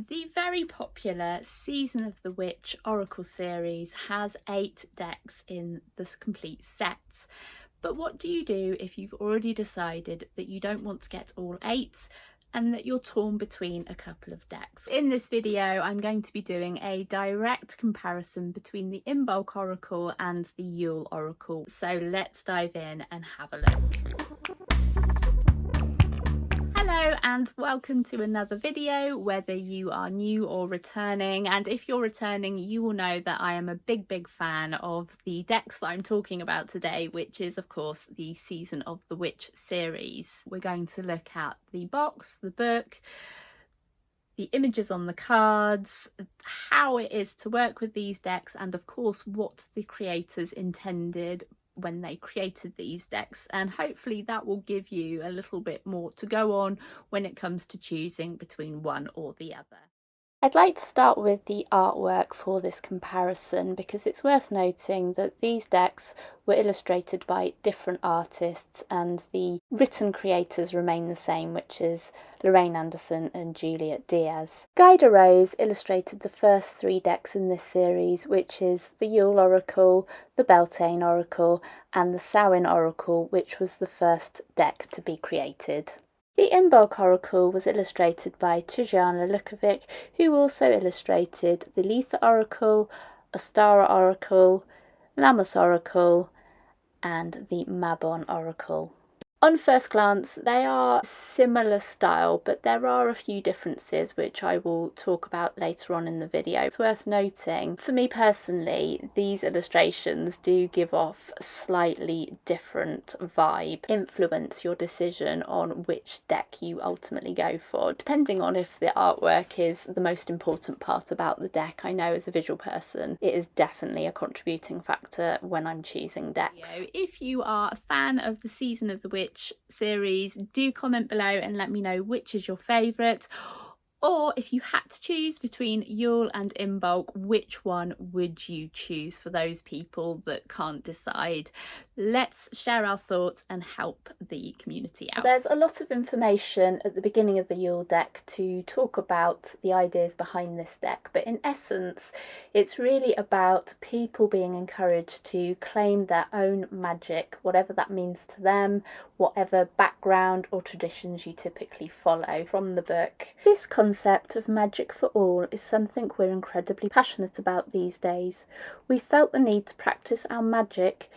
The very popular Season of the Witch Oracle series has 8 decks in this complete set. But what do you do if you've already decided that you don't want to get all 8 and that you're torn between a couple of decks? In this video, I'm going to be doing a direct comparison between the Imbolc Oracle and the Yule Oracle. So let's dive in and have a look. Hello and welcome to another video, whether you are new or returning. And if you're returning, you will know that I am a big fan of the decks that I'm talking about today, which is of course the Season of the Witch series. We're going to look at the box, the book, the images on the cards, how it is to work with these decks, and of course what the creators intended when they created these decks, and hopefully that will give you a little bit more to go on when it comes to choosing between one or the other. I'd like to start with the artwork for this comparison because it's worth noting that these decks were illustrated by different artists and the written creators remain the same, which is Lorraine Anderson and Juliet Diaz. Guida Rose illustrated the first 3 decks in this series, which is the Yule Oracle, the Beltane Oracle and the Samhain Oracle, which was the first deck to be created. The Imbolc Oracle was illustrated by Tijana Lukovic, who also illustrated the Letha Oracle, Ostara Oracle, Lammas Oracle and the Mabon Oracle. On first glance, they are similar style, but there are a few differences which I will talk about later on in the video. It's worth noting, for me personally, these illustrations do give off a slightly different vibe, influence your decision on which deck you ultimately go for, depending on if the artwork is the most important part about the deck. I know as a visual person, it is definitely a contributing factor when I'm choosing decks. If you are a fan of the Season of the Witch series, do comment below and let me know which is your favourite, or if you had to choose between Yule and Imbolc, which one would you choose for those people that can't decide? Let's share our thoughts and help the community out. There's a lot of information at the beginning of the Yule deck to talk about the ideas behind this deck, but in essence it's really about people being encouraged to claim their own magic, whatever that means to them, whatever background or traditions you typically follow. From the book, this concept of magic for all is something we're incredibly passionate about these days. We felt the need to practice our magic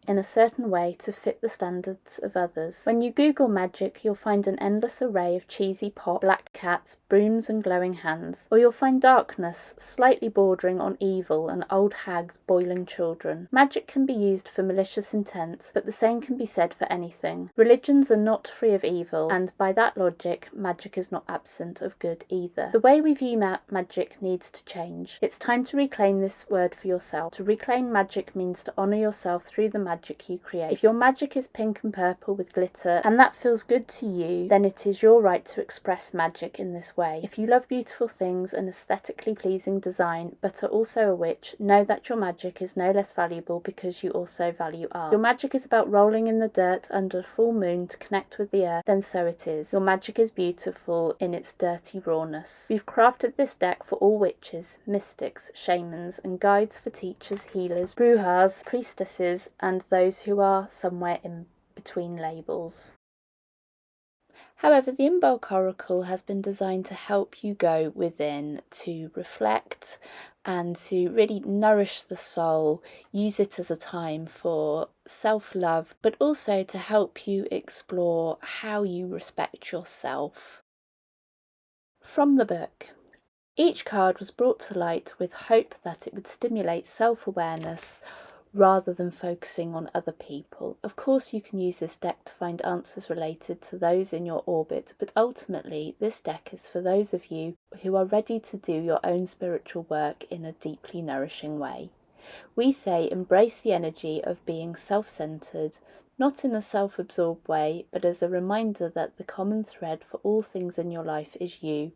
in a certain way to fit the standards of others. When you Google magic, you'll find an endless array of cheesy pop, black cats, brooms and glowing hands, or you'll find darkness slightly bordering on evil and old hags boiling children. Magic can be used for malicious intent, but the same can be said for anything. Religions are not free of evil, and by that logic, magic is not absent of good either. The way we view magic needs to change. It's time to reclaim this word for yourself. To reclaim magic means to honour yourself through the magic you create. If your magic is pink and purple with glitter and that feels good to you, then it is your right to express magic in this way. If you love beautiful things and aesthetically pleasing design but are also a witch, know that your magic is no less valuable because you also value art. Your magic is about rolling in the dirt under a full moon to connect with the earth, then so it is. Your magic is beautiful in its dirty rawness. We've crafted this deck for all witches, mystics, shamans and guides for teachers, healers, brujas, priestesses and those who are somewhere in between labels. However, the Imbolc Oracle has been designed to help you go within, to reflect and to really nourish the soul, use it as a time for self-love, but also to help you explore how you respect yourself. From the book, each card was brought to light with hope that it would stimulate self-awareness rather than focusing on other people. Of course, you can use this deck to find answers related to those in your orbit, but ultimately this deck is for those of you who are ready to do your own spiritual work in a deeply nourishing way. We say embrace the energy of being self-centered, not in a self-absorbed way, but as a reminder that the common thread for all things in your life is you,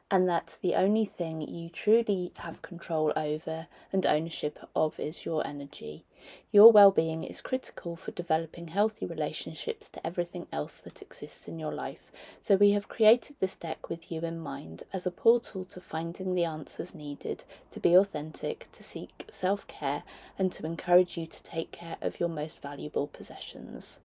and that the only thing you truly have control over and ownership of is your energy. Your well-being is critical for developing healthy relationships to everything else that exists in your life, so we have created this deck with you in mind as a portal to finding the answers needed to be authentic, to seek self-care, and to encourage you to take care of your most valuable possessions.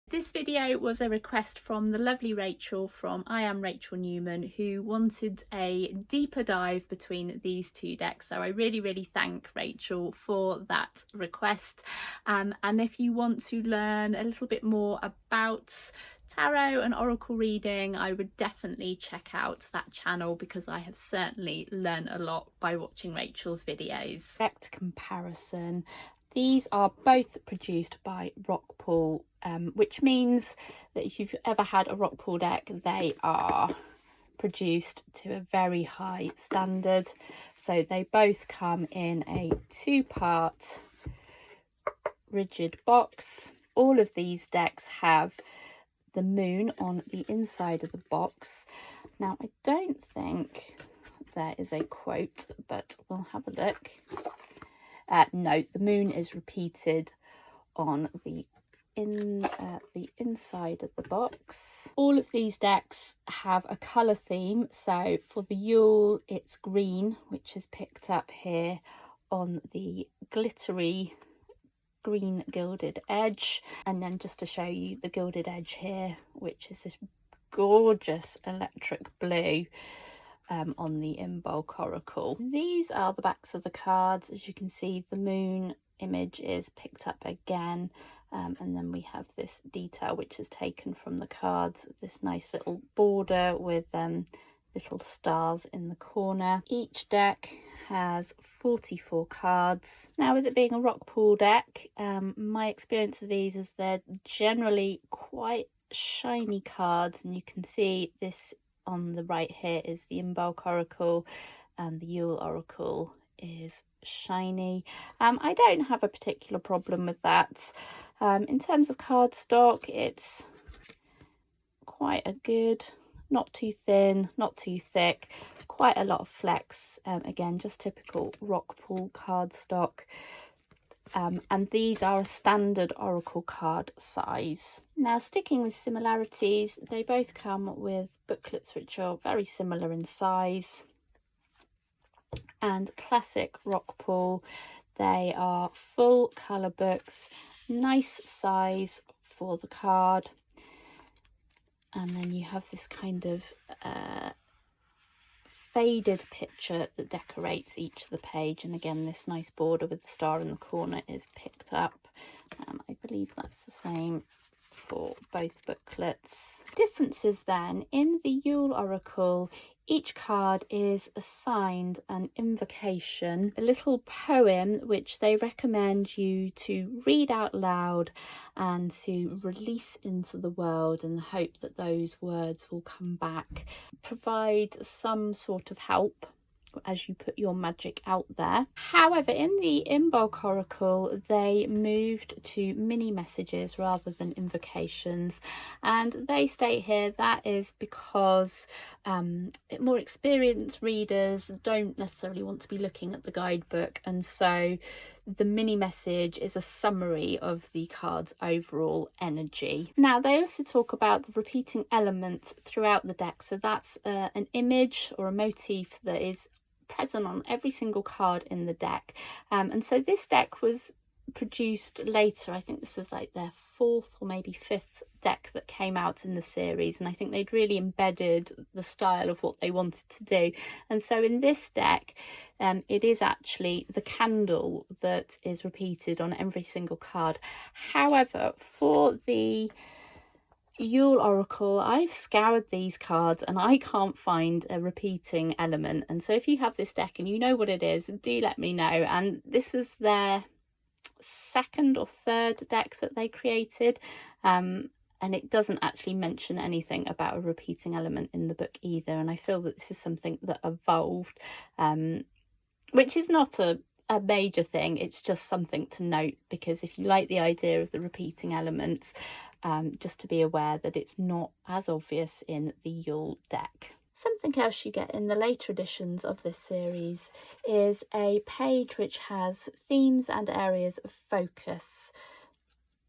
This video was a request from the lovely Rachel from I Am Rachel Newman, who wanted a deeper dive between these two decks. So I really thank Rachel for that request. And if you want to learn a little bit more about tarot and oracle reading, I would definitely check out that channel, because I have certainly learned a lot by watching Rachel's videos. Direct comparison. These are both produced by Rockpool, which means that if you've ever had a Rockpool deck, they are produced to a very high standard. So they both come in a 2-part rigid box. All of these decks have the moon on the inside of the box. Now, I don't think there is a quote, but we'll have a look. No, the moon is repeated on the inside of the box. All of these decks have a colour theme. So for the Yule, it's green, which is picked up here on the glittery green gilded edge. And then just to show you the gilded edge here, which is this gorgeous electric blue. On the Imbolc Oracle. These are the backs of the cards. As you can see, the moon image is picked up again, and then we have this detail which is taken from the cards, this nice little border with little stars in the corner. Each deck has 44 cards. Now, with it being a Rockpool deck, my experience of these is they're generally quite shiny cards, and you can see this on the right here is the Imbolc Oracle, and the Yule Oracle is shiny. I don't have a particular problem with that. In terms of cardstock, it's quite a good, not too thin, not too thick, quite a lot of flex. Again, just typical Rockpool cardstock. And these are a standard oracle card size. Now, sticking with similarities, they both come with booklets which are very similar in size. And classic Rockpool, they are full colour books, nice size for the card. And then you have this kind of faded picture that decorates each of the page, and again this nice border with the star in the corner is picked up. I believe that's the same for both booklets. Differences then: in the Yule Oracle, each card is assigned an invocation, a little poem which they recommend you to read out loud and to release into the world in the hope that those words will come back, provide some sort of help as you put your magic out there. However, in the Imbolc Oracle, they moved to mini messages rather than invocations, and they state here that is because more experienced readers don't necessarily want to be looking at the guidebook, and so the mini message is a summary of the card's overall energy. Now, they also talk about the repeating element throughout the deck, so that's an image or a motif that is present on every single card in the deck. And so this deck was produced later. I think this was like their 4th or maybe 5th deck that came out in the series, and I think they'd really embedded the style of what they wanted to do. And so in this deck, it is actually the candle that is repeated on every single card. However, for the Yule Oracle, I've scoured these cards and I can't find a repeating element, and so if you have this deck and you know what it is, do let me know. And this was their 2nd or 3rd deck that they created, and it doesn't actually mention anything about a repeating element in the book either, and I feel that this is something that evolved, which is not a major thing, it's just something to note, because if you like the idea of the repeating elements, just to be aware that it's not as obvious in the Yule deck. Something else you get in the later editions of this series is a page which has themes and areas of focus.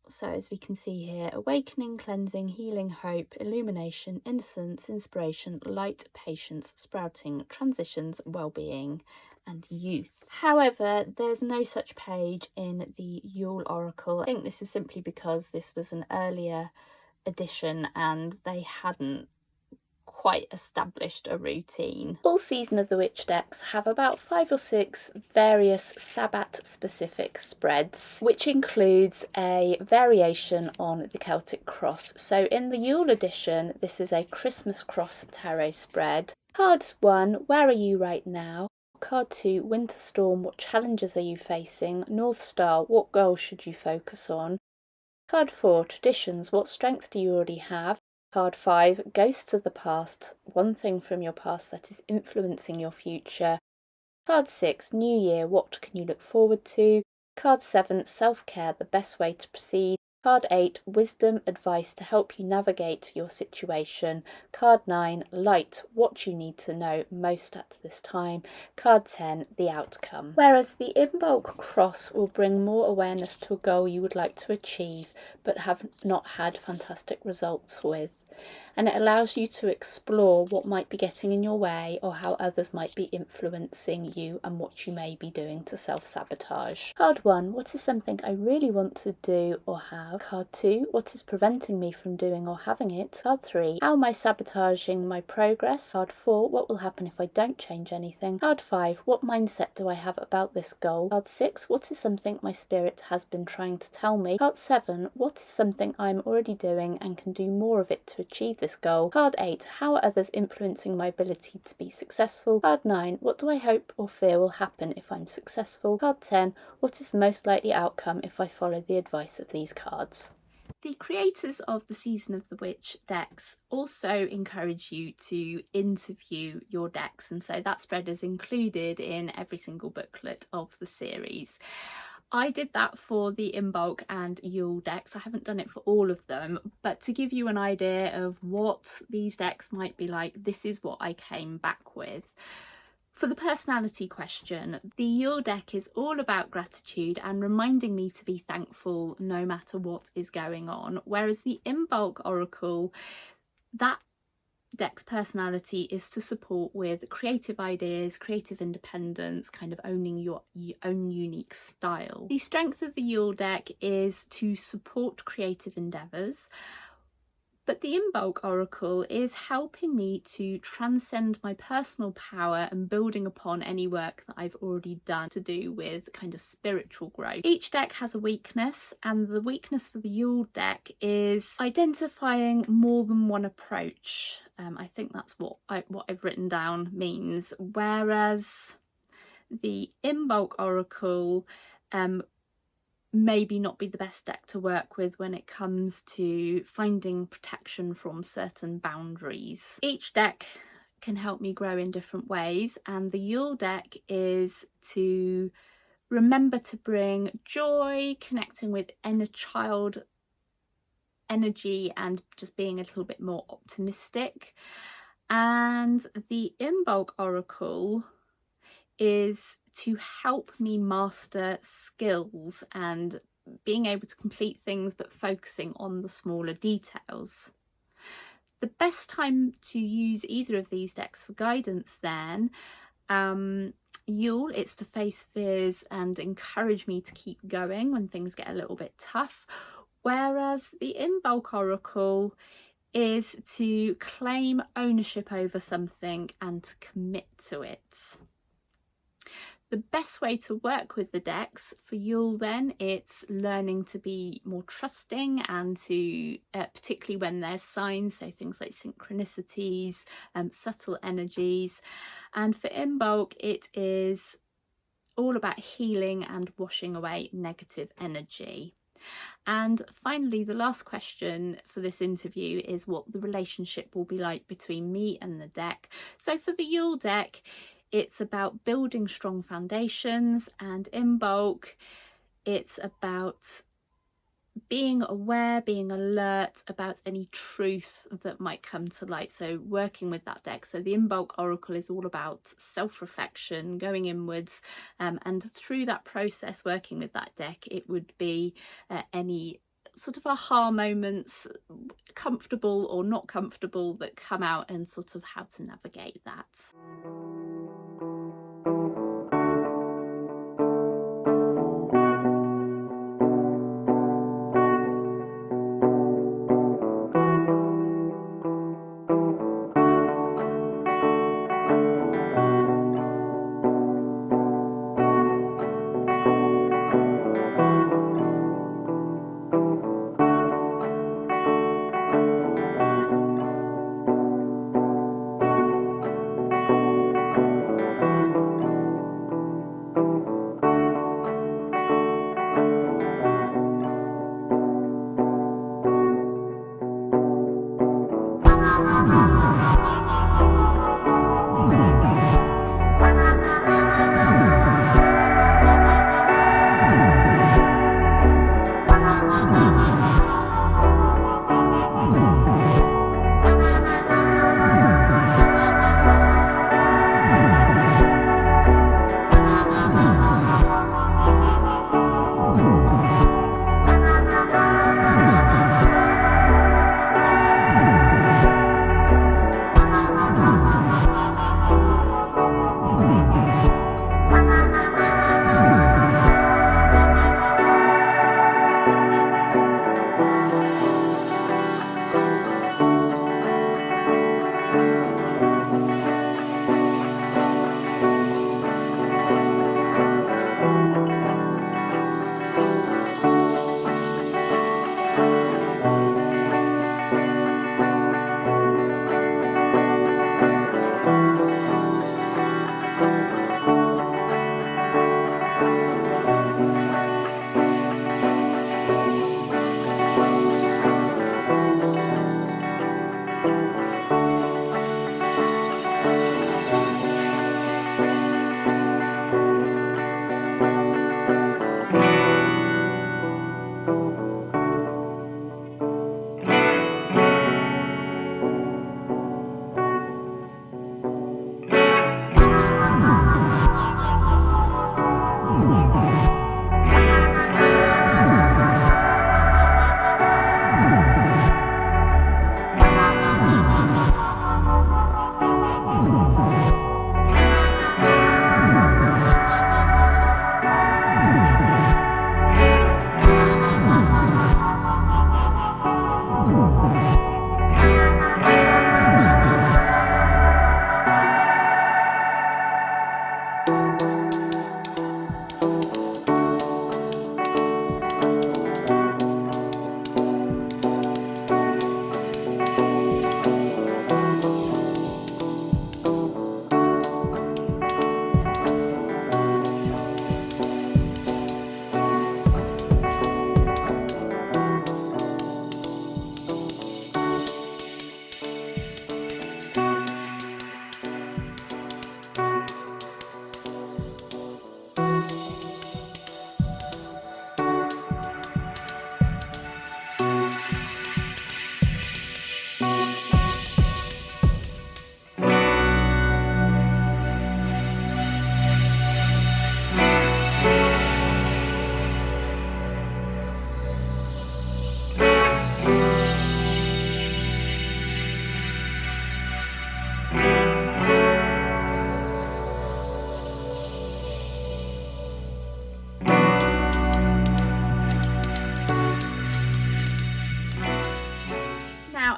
So as we can see here, awakening, cleansing, healing, hope, illumination, innocence, inspiration, light, patience, sprouting, transitions, well-being and youth. However, there's no such page in the Yule Oracle. I think this is simply because this was an earlier edition and they hadn't quite established a routine. All Season of the Witch decks have about 5 or 6 various Sabbat specific spreads, which includes a variation on the Celtic cross. So in the Yule edition, this is a Christmas cross tarot spread. Card 1, where are you right now? Card 2, Winter Storm, what challenges are you facing? North Star, what goals should you focus on? Card 4, Traditions, what strength do you already have? Card 5, Ghosts of the Past, one thing from your past that is influencing your future. Card 6, New Year, what can you look forward to? Card 7, Self-Care, the best way to proceed. Card 8, Wisdom, advice to help you navigate your situation. Card 9, Light, what you need to know most at this time. Card 10, The outcome. Whereas the Imbolc cross will bring more awareness to a goal you would like to achieve but have not had fantastic results with. And it allows you to explore what might be getting in your way or how others might be influencing you and what you may be doing to self-sabotage. Card 1, what is something I really want to do or have? Card 2, what is preventing me from doing or having it? Card 3, how am I sabotaging my progress? Card 4, what will happen if I don't change anything? Card 5, what mindset do I have about this goal? Card 6, what is something my spirit has been trying to tell me? Card 7, what is something I'm already doing and can do more of it to achieve this goal? Card 8, how are others influencing my ability to be successful? Card 9, what do I hope or fear will happen if I'm successful? Card 10, what is the most likely outcome if I follow the advice of these cards? The creators of the Season of the Witch decks also encourage you to interview your decks, and so that spread is included in every single booklet of the series. I did that for the Imbolc and Yule decks. I haven't done it for all of them, but to give you an idea of what these decks might be like, this is what I came back with. For the personality question, the Yule deck is all about gratitude and reminding me to be thankful no matter what is going on, whereas the Imbolc Oracle, that deck's personality is to support with creative ideas, creative independence, kind of owning your own unique style. The strength of the Yule deck is to support creative endeavours, but the Imbolc Oracle is helping me to transcend my personal power and building upon any work that I've already done to do with kind of spiritual growth. Each deck has a weakness, and the weakness for the Yule deck is identifying more than one approach. I think that's what I've written down means, whereas the Imbolc Oracle maybe not be the best deck to work with when it comes to finding protection from certain boundaries. Each deck can help me grow in different ways, and the Yule deck is to remember to bring joy, connecting with inner child energy and just being a little bit more optimistic. And the Imbolc Oracle is to help me master skills and being able to complete things but focusing on the smaller details. The best time to use either of these decks for guidance then, Yule, it's to face fears and encourage me to keep going when things get a little bit tough, whereas the Imbolc Oracle is to claim ownership over something and to commit to it. The best way to work with the decks for Yule then, it's learning to be more trusting and to, particularly when there's signs, so things like synchronicities, subtle energies. And for Imbolc, it is all about healing and washing away negative energy. And finally, the last question for this interview is what the relationship will be like between me and the deck. So for the Yule deck, it's about building strong foundations, and Imbolc, it's about being aware, being alert about any truth that might come to light. So working with that deck. So the Imbolc Oracle is all about self-reflection, going inwards, and through that process, working with that deck, it would be any sort of aha moments, comfortable or not comfortable, that come out, and sort of how to navigate that.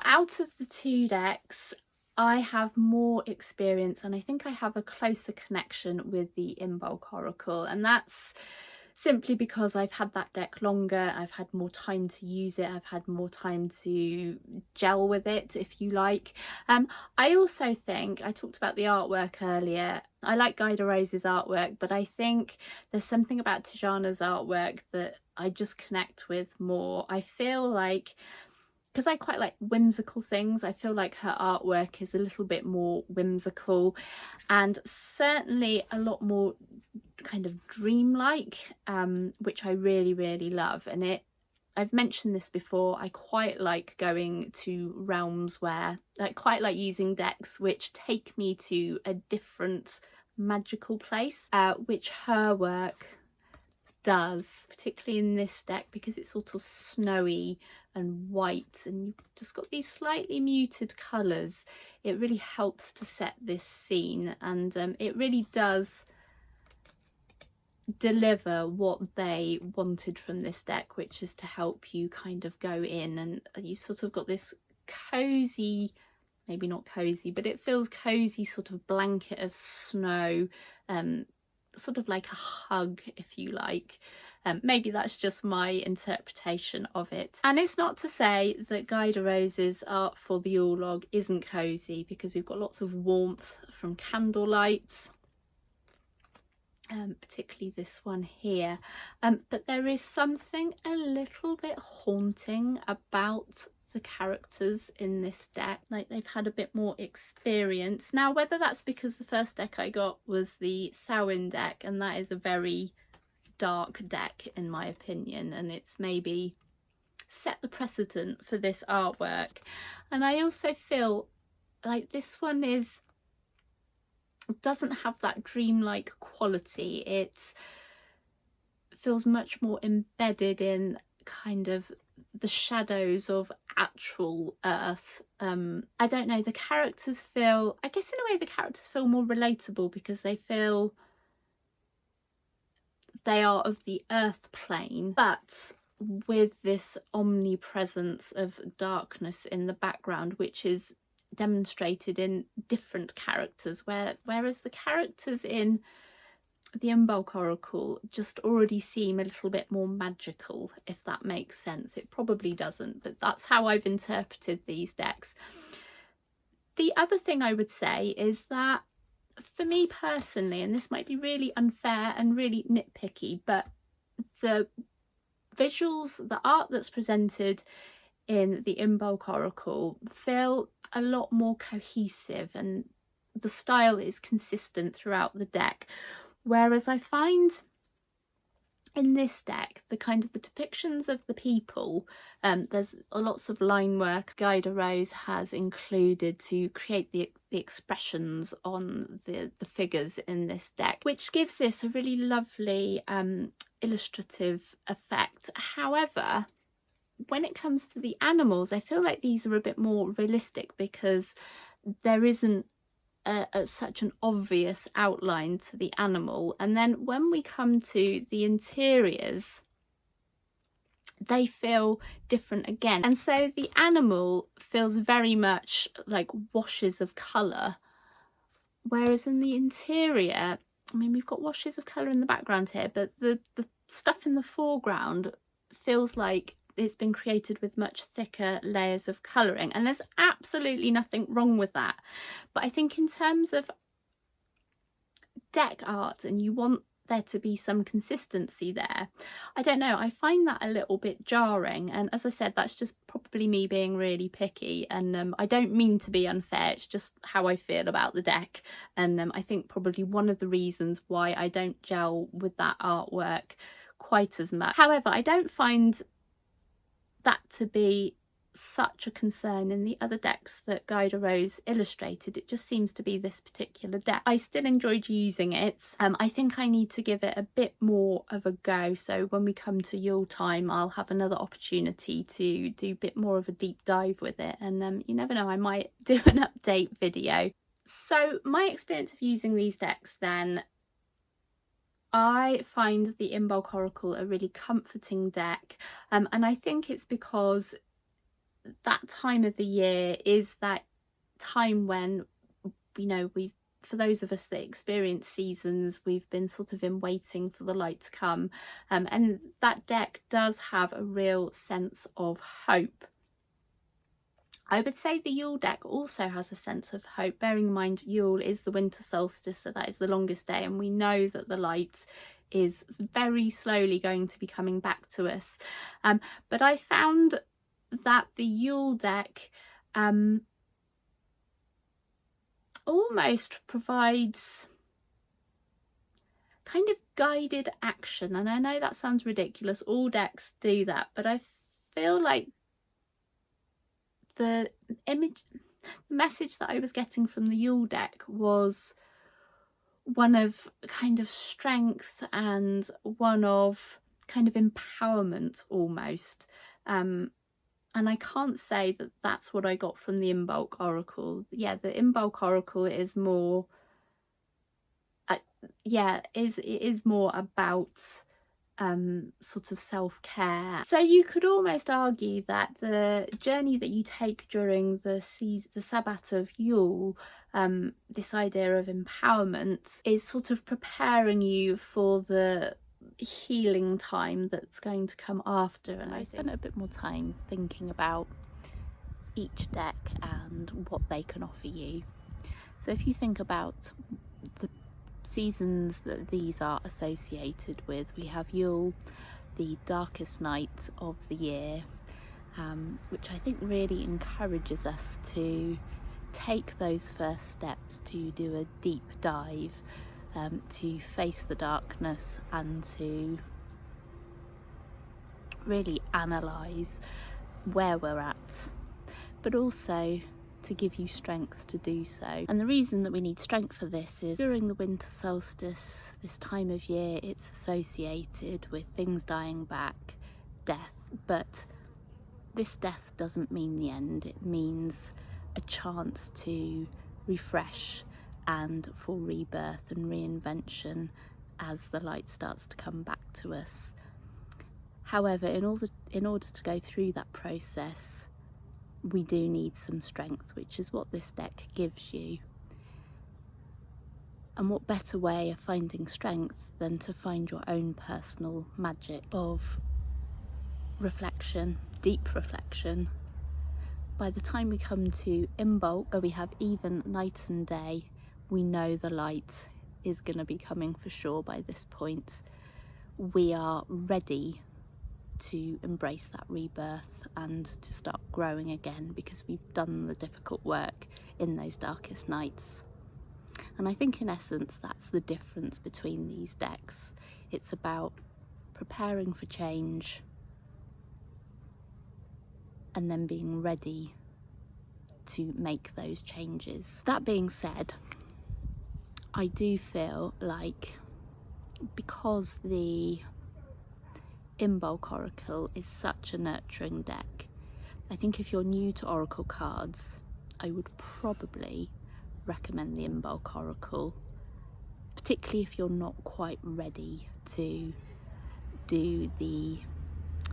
Out of the two decks, I have more experience, and I think I have a closer connection with the Imbolc Oracle, and that's simply because I've had that deck longer, I've had more time to use it, I've had more time to gel with it, if you like. I also think, I talked about the artwork earlier, I like Guida Rose's artwork, but I think there's something about Tajana's artwork that I just connect with more. I feel like, because I quite like whimsical things, I feel like her artwork is a little bit more whimsical and certainly a lot more kind of dreamlike, which I really, really love. And I've mentioned this before, I quite like going to realms where I quite like using decks which take me to a different magical place, which her work does, particularly in this deck, because it's sort of snowy and white and you've just got these slightly muted colours. It really helps to set this scene, and it really does deliver what they wanted from this deck, which is to help you kind of go in and you sort of got this cozy, maybe not cozy, but it feels cozy, sort of blanket of snow, sort of like a hug, if you like. Maybe that's just my interpretation of it. And it's not to say that Guide Rose's art for the Yule log isn't cozy, because we've got lots of warmth from candlelight, particularly this one here, but there is something a little bit haunting about the characters in this deck, like they've had a bit more experience. Now, whether that's because the first deck I got was the Samhain deck, and that is a very dark deck in my opinion, and it's maybe set the precedent for this artwork. And I also feel like this one doesn't have that dreamlike quality. It feels much more embedded in kind of the shadows of actual earth. I don't know, the characters feel, I guess in a way the characters feel more relatable because they feel they are of the earth plane, but with this omnipresence of darkness in the background, which is demonstrated in different characters, whereas the characters in the Imbolc Oracle just already seem a little bit more magical, if that makes sense. It probably doesn't, but that's how I've interpreted these decks. The other thing I would say is that for me personally, and this might be really unfair and really nitpicky, but the visuals, the art that's presented in the Imbolc Oracle feel a lot more cohesive, and the style is consistent throughout the deck. Whereas I find in this deck, the kind of the depictions of the people, there's lots of line work Guide Rose has included to create the expressions on the figures in this deck, which gives this a really lovely illustrative effect. However, when it comes to the animals, I feel like these are a bit more realistic because there isn't such an obvious outline to the animal. And then when we come to the interiors, they feel different again. And so the animal feels very much like washes of colour, whereas in the interior, I mean, we've got washes of colour in the background here, but the stuff in the foreground feels like it's been created with much thicker layers of colouring, and there's absolutely nothing wrong with that. But I think in terms of deck art, and you want there to be some consistency there, I don't know, I find that a little bit jarring. And as I said, that's just probably me being really picky, and I don't mean to be unfair, it's just how I feel about the deck. And I think probably one of the reasons why I don't gel with that artwork quite as much. However, I don't find that to be such a concern in the other decks that Guide Rose illustrated. It just seems to be this particular deck. I still enjoyed using it. I think I need to give it a bit more of a go, so when we come to Yule time I'll have another opportunity to do a bit more of a deep dive with it, and you never know, I might do an update video. So my experience of using these decks then, I find the Imbolc Oracle a really comforting deck, and I think it's because that time of the year is that time when, you know, for those of us that experience seasons, we've been sort of in waiting for the light to come, and that deck does have a real sense of hope. I would say the Yule deck also has a sense of hope, bearing in mind Yule is the winter solstice, so that is the longest day, and we know that the light is very slowly going to be coming back to us. But I found that the Yule deck almost provides kind of guided action, and I know that sounds ridiculous, all decks do that, but I feel like the message that I was getting from the Yule deck was one of kind of strength and one of kind of empowerment almost. And I can't say that that's what I got from the Imbolc Oracle. Yeah, the Imbolc Oracle is more, is more about sort of self-care. So you could almost argue that the journey that you take during the Sabbat of Yule, this idea of empowerment, is sort of preparing you for the healing time that's going to come after. And I spent a bit more time thinking about each deck and what they can offer you. So if you think about the seasons that these are associated with, we have Yule, the darkest night of the year, which I think really encourages us to take those first steps to do a deep dive, to face the darkness and to really analyse where we're at, but also to give you strength to do so. And the reason that we need strength for this is during the winter solstice, this time of year, it's associated with things dying back, death, but this death doesn't mean the end. It means a chance to refresh and for rebirth and reinvention as the light starts to come back to us. However, in order to go through that process, we do need some strength, which is what this deck gives you. And what better way of finding strength than to find your own personal magic of reflection, deep reflection. By the time we come to Imbolc, where we have even night and day, we know the light is going to be coming for sure by this point. We are ready to embrace that rebirth and to start growing again, because we've done the difficult work in those darkest nights. And I think in essence that's the difference between these decks. It's about preparing for change and then being ready to make those changes. That being said, I do feel like, because the Imbolc Oracle is such a nurturing deck, I think if you're new to Oracle cards, I would probably recommend the Imbolc Oracle, particularly if you're not quite ready to do the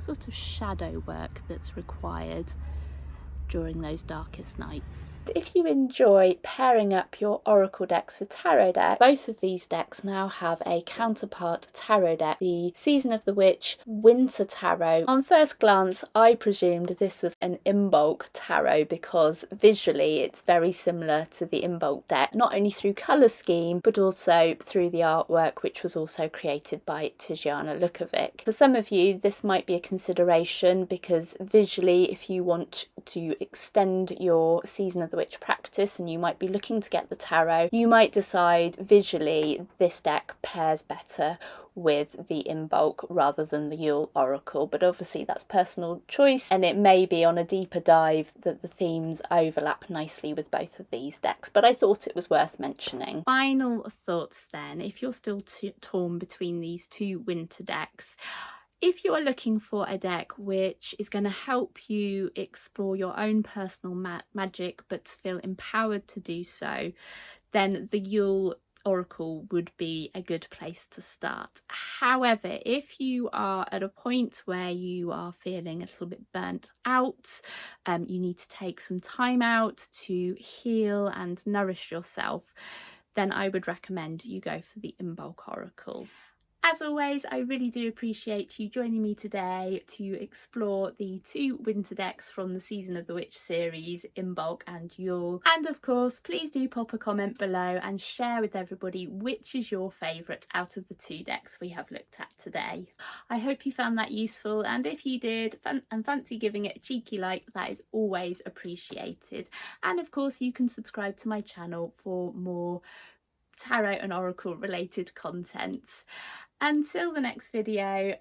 sort of shadow work that's required during those darkest nights. If you enjoy pairing up your Oracle decks with tarot decks, both of these decks now have a counterpart tarot deck, the Season of the Witch Winter Tarot. On first glance, I presumed this was an Imbolc tarot because visually it's very similar to the Imbolc deck, not only through colour scheme, but also through the artwork, which was also created by Tijana Lukovic. For some of you, this might be a consideration because visually, if you want to extend your Season of the Witch practice and you might be looking to get the tarot, you might decide visually this deck pairs better with the Imbolc rather than the Yule Oracle, but obviously that's personal choice, and it may be on a deeper dive that the themes overlap nicely with both of these decks, but I thought it was worth mentioning. Final thoughts then, if you're still torn between these two winter decks. If you are looking for a deck which is going to help you explore your own personal magic but feel empowered to do so, then the Yule Oracle would be a good place to start. However, if you are at a point where you are feeling a little bit burnt out, you need to take some time out to heal and nourish yourself, then I would recommend you go for the Imbolc Oracle. As always, I really do appreciate you joining me today to explore the two winter decks from the Season of the Witch series, Imbolc and Yule. And of course, please do pop a comment below and share with everybody which is your favourite out of the two decks we have looked at today. I hope you found that useful, and if you did and fancy giving it a cheeky like, that is always appreciated. And of course, you can subscribe to my channel for more tarot and oracle related content. Until the next video,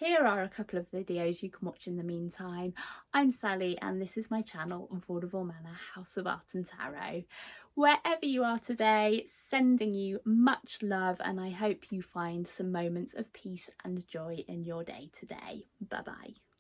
here are a couple of videos you can watch in the meantime. I'm Sally and this is my channel, Vaudeville Manor, House of Art and Tarot. Wherever you are today, sending you much love, and I hope you find some moments of peace and joy in your day today. Bye bye.